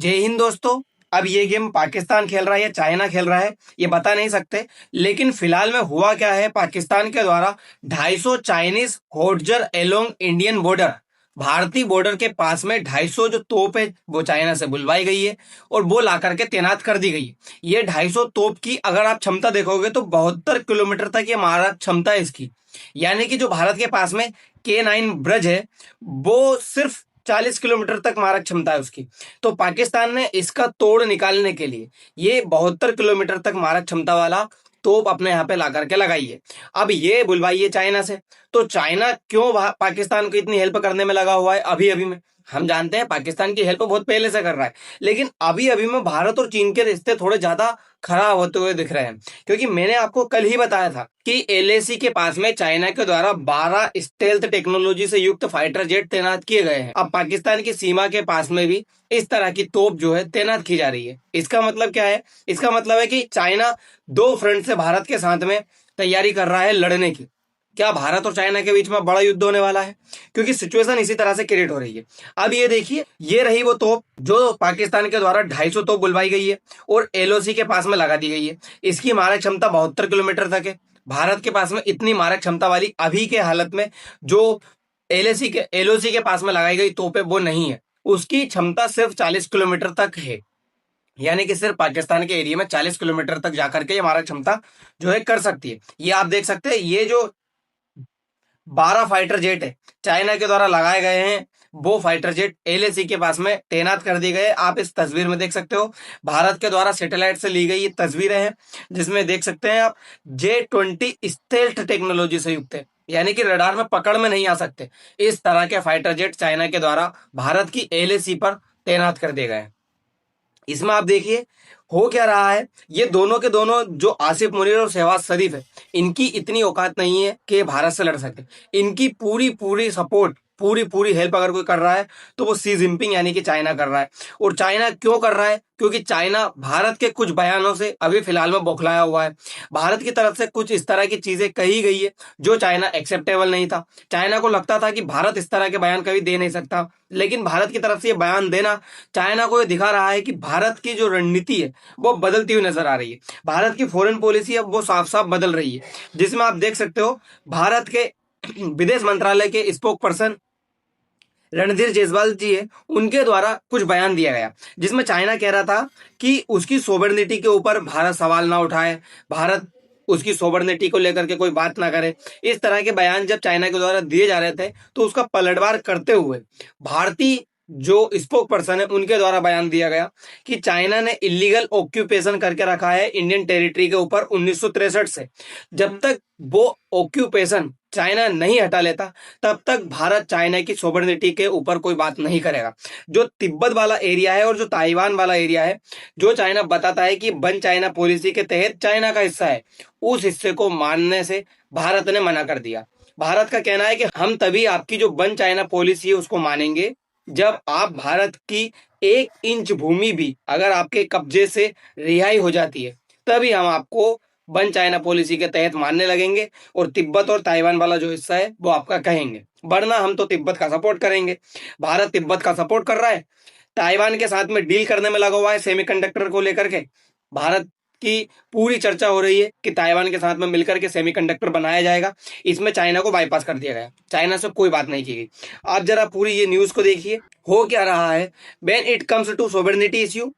जय हिंद दोस्तों। अब ये गेम पाकिस्तान खेल रहा है या चाइना खेल रहा है ये बता नहीं सकते, लेकिन फिलहाल में हुआ क्या है, पाकिस्तान के द्वारा 250 चाइनीज होर्जर एलोंग इंडियन बॉर्डर, भारतीय बॉर्डर के पास में 250 जो तोप है वो चाइना से बुलवाई गई है और वो ला करके तैनात कर दी गई है। ये 250 तोप की अगर आप क्षमता देखोगे तो 72 किलोमीटर तक ये मारा क्षमता है इसकी। यानी कि जो भारत के पास में K9 ब्रज है वो सिर्फ 40 किलोमीटर तक मारक क्षमता है उसकी। तो पाकिस्तान ने इसका तोड़ निकालने के लिए ये 72 किलोमीटर तक मारक क्षमता वाला तोप अपने यहाँ पे ला करके लगाई है। अब ये बुलवाई है चाइना से। तो चाइना क्यों पाकिस्तान को इतनी हेल्प करने में लगा हुआ है अभी अभी में? हम जानते हैं पाकिस्तान की हेल्प बहुत पहले से कर रहा है, लेकिन अभी अभी में भारत और चीन के रिश्ते थोड़े ज्यादा खराब होते हुए दिख रहे हैं। क्योंकि मैंने आपको कल ही बताया था कि LAC के पास में चाइना के द्वारा 12 स्टेल्थ टेक्नोलॉजी से युक्त फाइटर जेट तैनात किए गए हैं। अब पाकिस्तान की सीमा के पास में भी इस तरह की तोप जो है तैनात की जा रही है। इसका मतलब क्या है? इसका मतलब है कि चाइना दो फ्रंट से भारत के साथ में तैयारी कर रहा है लड़ने की। क्या भारत और चाइना के बीच में बड़ा युद्ध होने वाला है? क्योंकि सिचुएशन इसी तरह से क्रिएट हो रही है। अब ये देखिए, ये रही वो तोप जो पाकिस्तान के द्वारा 250 तोप बुलवाई गई है और LOC के पास में लगा दी गई है। इसकी मारक क्षमता 72 किलोमीटर तक है। भारत के पास में इतनी मारक क्षमता वाली अभी के हालत में जो LOC के पास में लगाई गई तोप है वो नहीं है। उसकी क्षमता सिर्फ 40 किलोमीटर तक है। यानी कि सिर्फ पाकिस्तान के एरिया में 40 किलोमीटर तक जाकर के ये मारक क्षमता जो है कर सकती है। ये आप देख सकते हैं, ये जो 12 फाइटर जेट है चाइना के द्वारा लगाए गए हैं, वो फाइटर जेट LAC के पास में तैनात कर दिए गए। आप इस तस्वीर में देख सकते हो, भारत के द्वारा सैटेलाइट से ली गई ये तस्वीरें हैं, जिसमें देख सकते हैं आप J-20 स्टेल्थ टेक्नोलॉजी से युक्त है। यानी कि रडार में पकड़ में नहीं आ सकते। इस तरह के फाइटर जेट चाइना के द्वारा भारत की LAC पर तैनात कर दिए गए हैं। इसमें आप देखिए हो क्या रहा है। ये दोनों के दोनों जो आसिफ मुनीर और शहबाज शरीफ है, इनकी इतनी औकात नहीं है कि भारत से लड़ सके। इनकी पूरी पूरी सपोर्ट, पूरी पूरी हेल्प अगर कोई कर रहा है तो वो सी जिनपिंग यानी कि चाइना कर रहा है। और चाइना क्यों कर रहा है? क्योंकि चाइना भारत के कुछ बयानों से अभी फिलहाल में बौखलाया हुआ है। भारत की तरफ से कुछ इस तरह की चीजें कही गई है जो चाइना एक्सेप्टेबल नहीं था। चाइना को लगता था कि भारत इस तरह के बयान कभी दे नहीं सकता, लेकिन भारत की तरफ से ये बयान देना चाइना को ये दिखा रहा है कि भारत की जो रणनीति है वो बदलती हुई नजर आ रही है। भारत की फॉरेन पॉलिसी अब वो साफ साफ बदल रही है, जिसमें आप देख सकते हो भारत के विदेश मंत्रालय के स्पोक पर्सन रणधीर जायसवाल जी है, उनके द्वारा कुछ बयान दिया गया जिसमें चाइना कह रहा था कि उसकी सोवरेनिटी के ऊपर भारत सवाल ना उठाए, भारत उसकी सोवरेनिटी को लेकर के कोई बात ना करे। इस तरह के बयान जब चाइना के द्वारा दिए जा रहे थे तो उसका पलटवार करते हुए भारतीय जो स्पोक पर्सन है उनके द्वारा बयान दिया गया कि चाइना ने इलीगल ऑक्यूपेशन करके रखा है इंडियन टेरिटरी के ऊपर 1963 से। जब तक वो ऑक्यूपेशन चाइना नहीं हटा लेता तब तक भारत चाइना की सोवरेनिटी के ऊपर कोई बात नहीं करेगा। जो तिब्बत वाला एरिया है और जो ताइवान वाला एरिया है, जो चाइना बताता है कि वन चाइना पॉलिसी के तहत चाइना का हिस्सा है, उस हिस्से को मानने से भारत ने मना कर दिया। भारत का कहना है कि हम तभी आपकी जो वन चाइना पॉलिसी है उसको मानेंगे जब आप भारत की 1 इंच भूमि भी अगर आपके कब्जे से रिहाई हो जाती है, तभी हम आपको वन चाइना पॉलिसी के तहत मानने लगेंगे और तिब्बत और ताइवान वाला जो हिस्सा है वो आपका कहेंगे, वरना हम तो तिब्बत का सपोर्ट करेंगे। भारत तिब्बत का सपोर्ट कर रहा है, ताइवान के साथ में डील करने में लगा हुआ है सेमीकंडक्टर को लेकर के। भारत की पूरी चर्चा हो रही है कि ताइवान के साथ में मिलकर के सेमीकंडक्टर बनाया जाएगा। इसमें चाइना को बाईपास कर दिया गया, चाइना से कोई बात नहीं की गई। आप जरा पूरी ये न्यूज को देखिए, हो क्या रहा है। When it comes to sovereignty issue,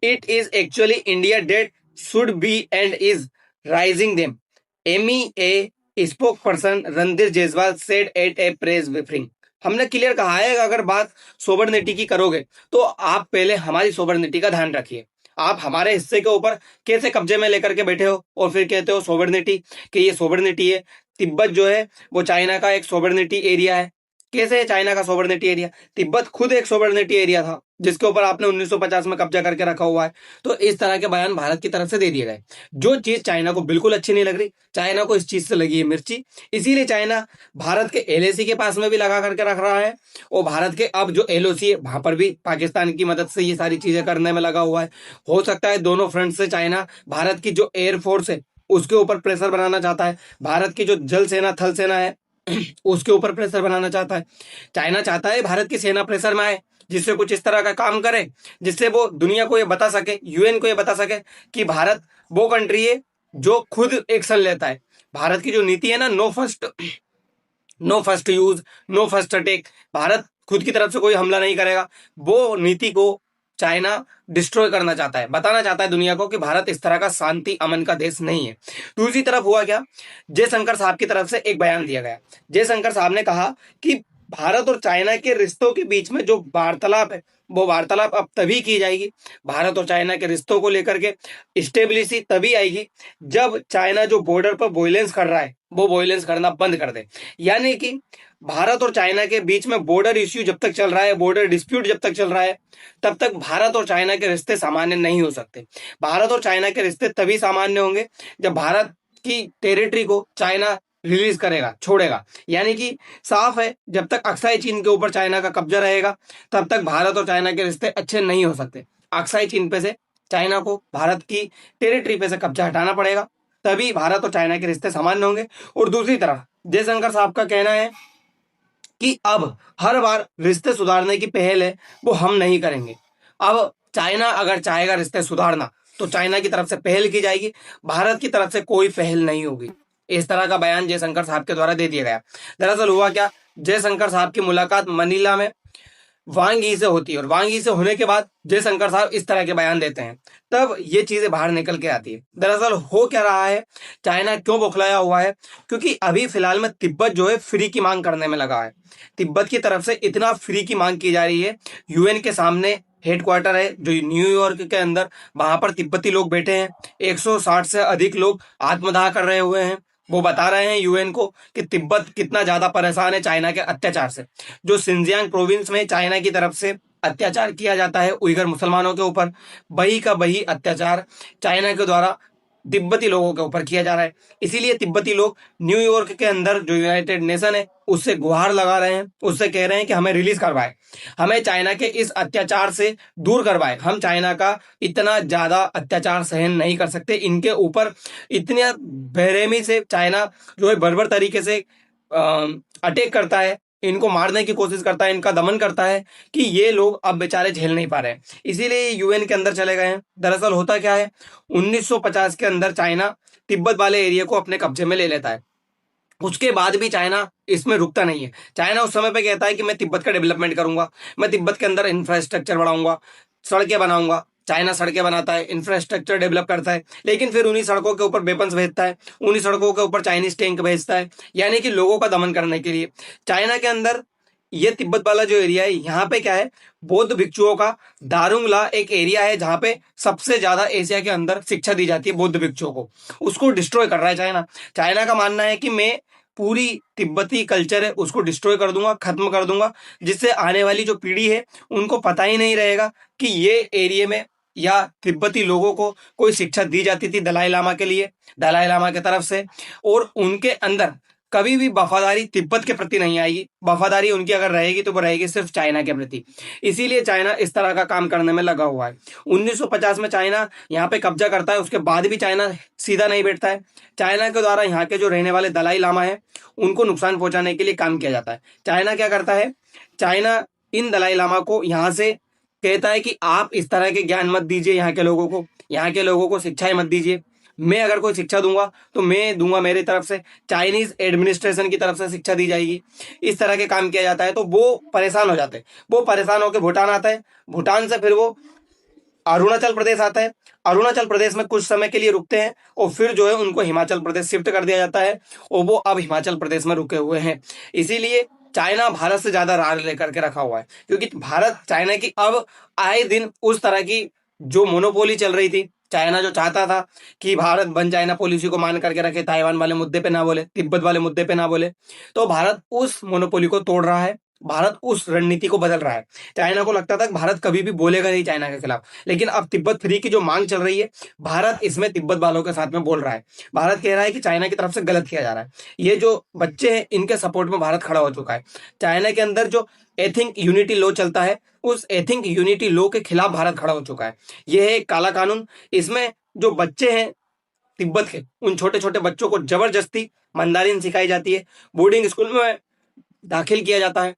it is actually India that should be and is raising them, MEA spokesperson Randhir Jaiswal said at a press briefing. हमने क्लियर कहा है कि अगर बात सोवरेनिटी की करोगे तो आप पहले हमारी सोवरेनिटी का ध्यान रखिए। आप हमारे हिस्से के ऊपर कैसे कब्जे में लेकर के बैठे हो और फिर कहते हो सोवरेनिटी, कि ये सोवरेनिटी है। तिब्बत जो है वो चाइना का एक सोवरेनिटी एरिया है। कैसे है चाइना का सोवरेनिटी एरिया? तिब्बत खुद एक सोवरेनिटी एरिया था जिसके ऊपर आपने 1950 में कब्जा करके रखा हुआ है। तो इस तरह के बयान भारत की तरफ से दे दिए गए, जो चीज चाइना को बिल्कुल अच्छी नहीं लग रही। चाइना को इस चीज से लगी है मिर्ची, इसीलिए चाइना भारत के LAC के पास में भी लगा करके रख रहा है और भारत के अब जो LOC है वहां पर भी पाकिस्तान की मदद से ये सारी चीजें करने में लगा हुआ है। हो सकता है दोनों फ्रंट से चाइना भारत की जो एयरफोर्स है उसके ऊपर प्रेशर बनाना चाहता है, भारत की जो जल सेना थल सेना है उसके ऊपर प्रेशर बनाना चाहता है। चाइना चाहता है भारत की सेना प्रेशर में आए जिससे कुछ इस तरह का काम करे जिससे वो दुनिया को ये बता सके, यूएन को ये बता सके कि भारत वो कंट्री है जो खुद एक्शन लेता है। भारत की जो नीति है ना, no first use, no first attack, Bharat खुद की तरफ से कोई हमला नहीं करेगा, वो नीति को चाइना डिस्ट्रॉय करना चाहता है, बताना चाहता है दुनिया को कि भारत इस तरह का शांति अमन का देश नहीं है। दूसरी तरफ हुआ क्या, जयशंकर साहब की तरफ से एक बयान दिया गया। जयशंकर साहब ने कहा कि भारत और चाइना के रिश्तों के बीच में जो वार्तालाप है, वो वार्तालाप अब तभी की जाएगी, भारत और चाइना के रिश्तों को लेकर के स्टेबिलिटी तभी आएगी जब चाइना जो बॉर्डर पर वॉयलेंस कर रहा है वो वॉयलेंस करना बंद कर दे। यानी कि भारत और चाइना के बीच में बॉर्डर इश्यू जब तक चल रहा है, बॉर्डर डिस्प्यूट जब तक चल रहा है, तब तक भारत और चाइना के रिश्ते सामान्य नहीं हो सकते। भारत और चाइना के रिश्ते तभी सामान्य होंगे जब भारत की टेरिटरी को चाइना रिलीज करेगा, छोड़ेगा। यानी कि साफ है, जब तक अक्साई चीन के ऊपर चाइना का कब्जा रहेगा तब तक भारत और चाइना के रिश्ते अच्छे नहीं हो सकते। अक्साई चीन पे से चाइना को भारत की टेरिटरी पे से कब्जा हटाना पड़ेगा, तभी भारत और चाइना के रिश्ते सामान्य होंगे। और दूसरी तरफ जयशंकर साहब का कहना है कि अब हर बार रिश्ते सुधारने की पहल है वो हम नहीं करेंगे। अब चाइना अगर चाहेगा रिश्ते सुधारना तो चाइना की तरफ से पहल की जाएगी, भारत की तरफ से कोई पहल नहीं होगी। इस तरह का बयान जयशंकर साहब के द्वारा दे दिया गया। दरअसल हुआ क्या, जयशंकर साहब की मुलाकात मनीला में वांग यी से होती है और वांग यी से होने के बाद जयशंकर साहब इस तरह के बयान देते हैं, तब ये चीजें बाहर निकल के आती है। दरअसल हो क्या रहा है, चाइना क्यों बौखलाया हुआ है, क्योंकि अभी फिलहाल में तिब्बत जो है फ्री की मांग करने में लगा है। तिब्बत की तरफ से इतना फ्री की मांग की जा रही है, यूएन के सामने हेडक्वार्टर है जो न्यूयॉर्क के अंदर, वहां पर तिब्बती लोग बैठे हैं, 160 से अधिक लोग आत्मदाह कर रहे हुए हैं। वो बता रहे हैं यूएन को कि तिब्बत कितना ज्यादा परेशान है चाइना के अत्याचार से। जो सिंजियांग प्रोविंस में चाइना की तरफ से अत्याचार किया जाता है उइगर मुसलमानों के ऊपर, वही का वही अत्याचार चाइना के द्वारा तिब्बती लोगों के ऊपर किया जा रहा है। इसीलिए तिब्बती लोग न्यूयॉर्क के अंदर जो यूनाइटेड नेशन है उससे गुहार लगा रहे हैं, उससे कह रहे हैं कि हमें रिलीज करवाए, हमें चाइना के इस अत्याचार से दूर करवाए। हम चाइना का इतना ज्यादा अत्याचार सहन नहीं कर सकते, इनके ऊपर इतने बेरहमी से चाइना जो है बर्बर तरीके से अटैक करता है, इनको मारने की कोशिश करता है, इनका दमन करता है कि ये लोग अब बेचारे झेल नहीं पा रहे हैं, इसीलिए यूएन के अंदर चले गए हैं। दरअसल होता क्या है, 1950 के अंदर चाइना तिब्बत वाले एरिया को अपने कब्जे में ले लेता है। उसके बाद भी चाइना इसमें रुकता नहीं है। चाइना उस समय पे कहता है कि मैं तिब्बत का डेवलपमेंट करूंगा, मैं तिब्बत के अंदर इंफ्रास्ट्रक्चर बढ़ाऊंगा, सड़कें बनाऊंगा। चाइना सड़कें बनाता है, इंफ्रास्ट्रक्चर डेवलप करता है, लेकिन फिर उन्हीं सड़कों के ऊपर वेपन्स भेजता है, उन्हीं सड़कों के ऊपर चाइनीज टैंक भेजता है, यानी कि लोगों का दमन करने के लिए। चाइना के अंदर ये तिब्बत वाला जो एरिया है, यहाँ पे क्या है, बौद्ध भिक्षुओं का दारुंगला एक एरिया है जहाँ पे सबसे ज्यादा एशिया के अंदर शिक्षा दी जाती है बौद्ध भिक्षुओं को, उसको डिस्ट्रॉय कर रहा है चाइना। चाइना का मानना है कि मैं पूरी तिब्बती कल्चर है उसको डिस्ट्रॉय कर दूंगा, खत्म कर दूंगा, जिससे आने वाली जो पीढ़ी है उनको पता ही नहीं रहेगा कि ये एरिया में या तिब्बती लोगों को कोई शिक्षा दी जाती थी दलाई लामा के लिए, दलाई लामा की तरफ से, और उनके अंदर कभी भी वफादारी तिब्बत के प्रति नहीं आएगी। वफादारी उनकी अगर रहेगी तो वो रहेगी सिर्फ चाइना के प्रति। इसीलिए चाइना इस तरह का काम करने में लगा हुआ है। 1950 में चाइना यहाँ पे कब्जा करता है, उसके बाद भी चाइना सीधा नहीं बैठता है। चाइना के द्वारा यहाँ के जो रहने वाले दलाई लामा है उनको नुकसान पहुंचाने के लिए काम किया जाता है। चाइना क्या करता है, चाइना इन दलाई लामा को यहाँ से कहता है कि आप इस तरह के ज्ञान मत दीजिए यहाँ के लोगों को, यहाँ के लोगों को शिक्षाएं मत दीजिए। मैं अगर कोई शिक्षा दूंगा तो मैं दूंगा मेरी तरफ से, चाइनीज एडमिनिस्ट्रेशन की तरफ से शिक्षा दी जाएगी। इस तरह के काम किया जाता है तो वो परेशान हो जाते हैं। वो परेशान होकर भूटान आता है, भूटान से फिर वो अरुणाचल प्रदेश आता है, अरुणाचल प्रदेश में कुछ समय के लिए रुकते हैं और फिर जो है उनको हिमाचल प्रदेश शिफ्ट कर दिया जाता है और वो अब हिमाचल प्रदेश में रुके हुए हैं। इसीलिए चाइना भारत से ज्यादा रार लेकर के रखा हुआ है, क्योंकि भारत चाइना की अब आए दिन उस तरह की जो मोनोपोली चल रही थी, चाइना जो चाहता था कि भारत वन चाइना पॉलिसी को मान करके रखे, ताइवान वाले मुद्दे पे ना बोले, तिब्बत वाले मुद्दे पे ना बोले, तो भारत उस मोनोपोली को तोड़ रहा है, भारत उस रणनीति को बदल रहा है। चाइना को लगता था कि भारत कभी भी बोलेगा नहीं चाइना के खिलाफ, लेकिन अब तिब्बत फ्री की जो मांग चल रही है, भारत इसमें तिब्बत वालों के साथ में बोल रहा है। भारत कह रहा है कि चाइना की तरफ से गलत किया जा रहा है। ये जो बच्चे हैं इनके सपोर्ट में भारत खड़ा हो चुका है। चाइना के अंदर जो एथिंक यूनिटी लॉ चलता है, उस एथिंक यूनिटी लॉ के खिलाफ भारत खड़ा हो चुका है। यह है एक काला कानून। इसमें जो बच्चे हैं तिब्बत के, उन छोटे छोटे बच्चों को जबरदस्ती मंदारिन सिखाई जाती है, बोर्डिंग स्कूल में दाखिल किया जाता है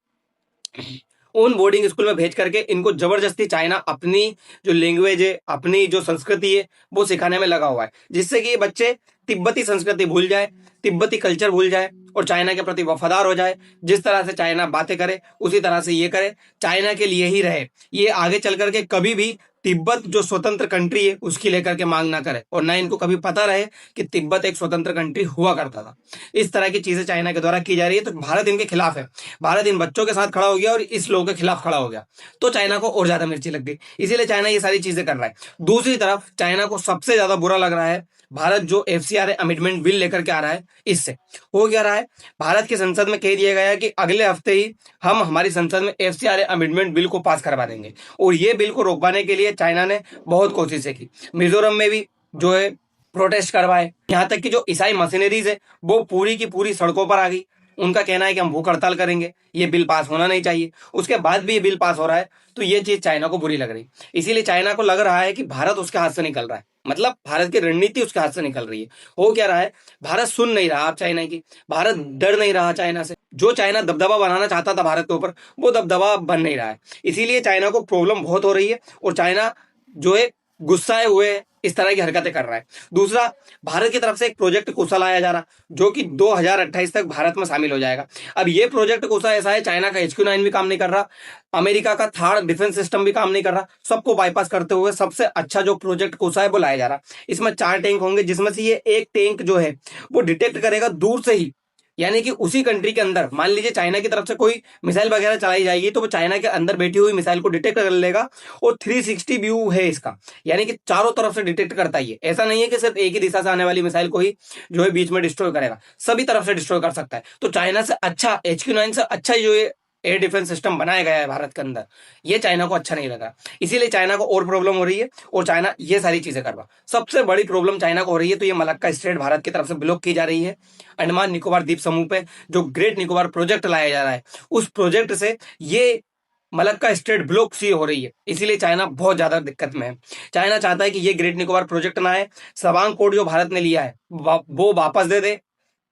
उन बोर्डिंग स्कूल में भेज करके इनको जबरदस्ती चाइना अपनी जो लैंग्वेज है, अपनी जो संस्कृति है, वो सिखाने में लगा हुआ है, जिससे कि ये बच्चे तिब्बती संस्कृति भूल जाए, तिब्बती कल्चर भूल जाए और चाइना के प्रति वफादार हो जाए। जिस तरह से चाइना बातें करे उसी तरह से ये करे, चाइना के लिए ही रहे। ये आगे चल करके कभी भी तिब्बत जो स्वतंत्र कंट्री है उसकी लेकर के मांग ना करे, और ना इनको कभी पता रहे कि तिब्बत एक स्वतंत्र कंट्री हुआ करता था। इस तरह की चीजें चाइना के द्वारा की जा रही है, तो भारत इनके खिलाफ है। भारत इन बच्चों के साथ खड़ा हो गया और इस लोगों के खिलाफ खड़ा हो गया, तो चाइना को और ज्यादा मिर्ची लग गई, इसीलिए चाइना ये सारी चीजें कर रहा है। दूसरी तरफ चाइना को सबसे ज्यादा बुरा लग रहा है भारत जो FCRA अमेंडमेंट बिल लेकर के आ रहा है, इससे हो क्या रहा है, भारत की संसद में कह दिया गया है कि अगले हफ्ते ही हम हमारी संसद में FCRA अमेंडमेंट बिल को पास करवा देंगे। और ये बिल को रोकवाने के लिए चाइना ने बहुत कोशिशें की। मिजोरम में भी जो है प्रोटेस्ट करवाए, यहाँ तक कि जो ईसाई मशीनरीज है वो पूरी की पूरी सड़कों पर आ गई। उनका कहना है कि हम भूख हड़ताल करेंगे, ये बिल पास होना नहीं चाहिए। उसके बाद भी ये बिल पास हो रहा है, तो ये चीज चाइना को बुरी लग रही। इसीलिए चाइना को लग रहा है कि भारत उसके हाथ से निकल रहा है, मतलब भारत की रणनीति उसके हाथ से निकल रही है। हो क्या रहा है, भारत सुन नहीं रहा अब चाइना की, भारत डर नहीं रहा चाइना से। जो चाइना दबदबा बनाना चाहता था भारत के ऊपर, वो दबदबा बन नहीं रहा है। इसीलिए चाइना को प्रॉब्लम बहुत हो रही है और चाइना जो है गुस्साए हुए इस तरह की हरकतें कर रहा है। दूसरा, भारत की तरफ से एक प्रोजेक्ट कोसा लाया जा रहा, जो कि 2028 तक भारत में शामिल हो जाएगा। अब ये प्रोजेक्ट कोसा ऐसा है, चाइना का HQ9 भी काम नहीं कर रहा, अमेरिका का थर्ड डिफेंस सिस्टम भी काम नहीं कर रहा, सबको बाईपास करते हुए सबसे अच्छा जो प्रोजेक्ट कोसा है वो लाया जा रहा। इसमें 4 टैंक होंगे, जिसमें से ये एक टैंक जो है वो डिटेक्ट करेगा दूर से ही, यानी कि उसी कंट्री के अंदर मान लीजिए चाइना की तरफ से कोई मिसाइल वगैरह चलाई जाएगी, तो वो चाइना के अंदर बैठी हुई मिसाइल को डिटेक्ट कर लेगा। और 360 व्यू है इसका, यानी कि चारों तरफ से डिटेक्ट करता ही है। ऐसा नहीं है कि सिर्फ एक ही दिशा से आने वाली मिसाइल को ही जो है बीच में डिस्ट्रॉय करेगा, सभी तरफ से डिस्ट्रॉय कर सकता है। तो चाइना से अच्छा, HQ9 से अच्छा जो है एयर डिफेंस सिस्टम बनाया गया है भारत के अंदर, ये चाइना को अच्छा नहीं लगा, इसीलिए चाइना को और प्रॉब्लम हो रही है और चाइना ये सारी चीजें कर रहा। सबसे बड़ी प्रॉब्लम चाइना को हो रही है तो ये मलक्का स्टेट भारत की तरफ से ब्लॉक की जा रही है। अंडमान निकोबार द्वीप समूह पे जो ग्रेट निकोबार प्रोजेक्ट लाया जा रहा है, उस प्रोजेक्ट से ये मलक्का स्टेट ब्लॉक सी हो रही है, इसीलिए चाइना बहुत ज्यादा दिक्कत में है। चाइना चाहता है कि ये ग्रेट निकोबार प्रोजेक्ट ना आए, सवांग कोड जो भारत ने लिया है वो वापस दे दे।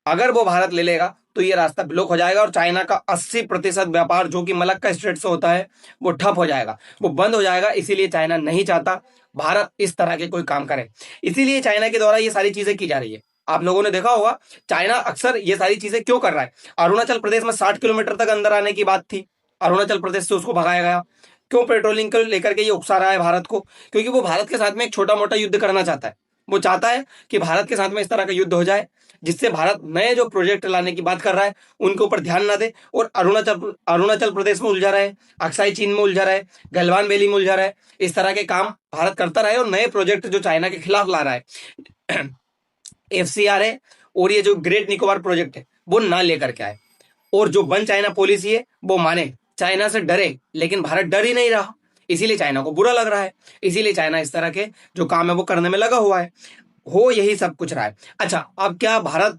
अगर वो भारत ले लेगा तो ये रास्ता ब्लॉक हो जाएगा और चाइना का 80% व्यापार जो कि मलक्का स्ट्रेट से होता है वो ठप हो जाएगा, वो बंद हो जाएगा। इसीलिए चाइना नहीं चाहता भारत इस तरह के कोई काम करे, इसीलिए चाइना के द्वारा ये सारी चीजें की जा रही है। आप लोगों ने देखा होगा चाइना अक्सर ये सारी चीजें क्यों कर रहा है। अरुणाचल प्रदेश में 60 किलोमीटर तक अंदर आने की बात थी, अरुणाचल प्रदेश से उसको भगाया गया। क्यों पेट्रोलिंग को लेकर के ये उकसा रहा है भारत को, क्योंकि वो भारत के साथ में एक छोटा मोटा युद्ध करना चाहता है। वो चाहता है कि भारत के साथ में इस तरह का युद्ध हो जाए जिससे भारत नए जो प्रोजेक्ट लाने की बात कर रहा है उनके ऊपर ध्यान ना दे और अरुणाचल प्रदेश में उलझा रहे, अक्साई चीन में उलझा रहे, गलवान वैली में उलझा रहे। इस तरह के काम भारत करता रहे और नए प्रोजेक्ट जो चाइना के खिलाफ ला रहा है FCRA और ये जो ग्रेट निकोबार प्रोजेक्ट है वो ना लेकर के आए, और जो वन चाइना पॉलिसी है वो माने, चाइना से डरे। लेकिन भारत डर ही नहीं रहा, इसीलिए चाइना को बुरा लग रहा है, इसीलिए चाइना इस तरह के जो काम है वो करने में लगा हुआ है। हो यही सब कुछ रहा है। अच्छा, अब क्या भारत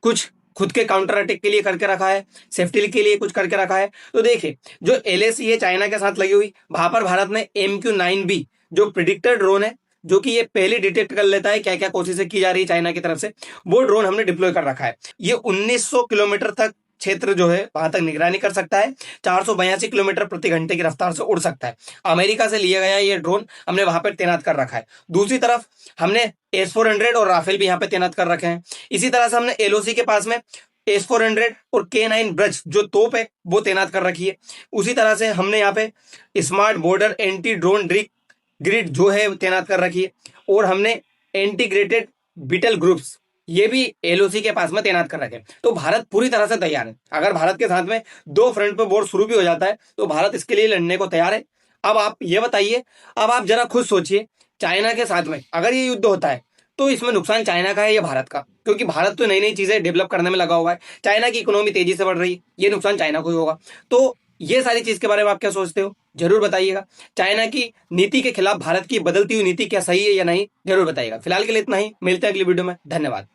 कुछ खुद के काउंटर अटैक के लिए करके रखा है, सेफ्टी के लिए कुछ करके रखा है? तो देखिए, जो LAC है चाइना के साथ लगी हुई, वहां पर भारत ने MQ-9B जो प्रिडिक्टर ड्रोन है, जो कि ये पहले डिटेक्ट कर लेता है क्या क्या कोशिशें की जा रही है चाइना की तरफ से, वो ड्रोन हमने डिप्लॉय कर रखा है। ये 1900 किलोमीटर तक क्षेत्र जो है वहां तक निगरानी कर सकता है, 482 किलोमीटर प्रति घंटे की रफ्तार से उड़ सकता है। अमेरिका से लिया गया ये ड्रोन हमने वहां पर तैनात कर रखा है। दूसरी तरफ हमने S-400 और राफेल भी यहाँ पे तैनात कर रखे हैं। इसी तरह से हमने LOC के पास में S-400 और K9 ब्रज जो तोप है वो तैनात कर रखी है। उसी तरह से हमने यहाँ पे smart border anti drone grid जो है तैनात कर रखी है, और हमने इंटीग्रेटेड बिटल ग्रुप्स ये भी LOC के पास में तैनात कर रखे हैं। तो भारत पूरी तरह से तैयार है। अगर भारत के साथ में 2 फ्रंट पर वॉर शुरू भी हो जाता है तो भारत इसके लिए लड़ने को तैयार है। अब आप ये बताइए, अब आप जरा खुद सोचिए, चाइना के साथ में अगर ये युद्ध होता है तो इसमें नुकसान चाइना का है या भारत का? क्योंकि भारत तो नई नई चीजें डेवलप करने में लगा हुआ है, चाइना की इकोनॉमी तेजी से बढ़ रही है, ये नुकसान चाइना को ही होगा। तो ये सारी चीज के बारे में आप क्या सोचते हो, जरूर बताइएगा। चाइना की नीति के खिलाफ भारत की बदलती हुई नीति क्या सही है या नहीं, जरूर बताइएगा। फिलहाल के लिए इतना ही, मिलते हैं अगली वीडियो में। धन्यवाद।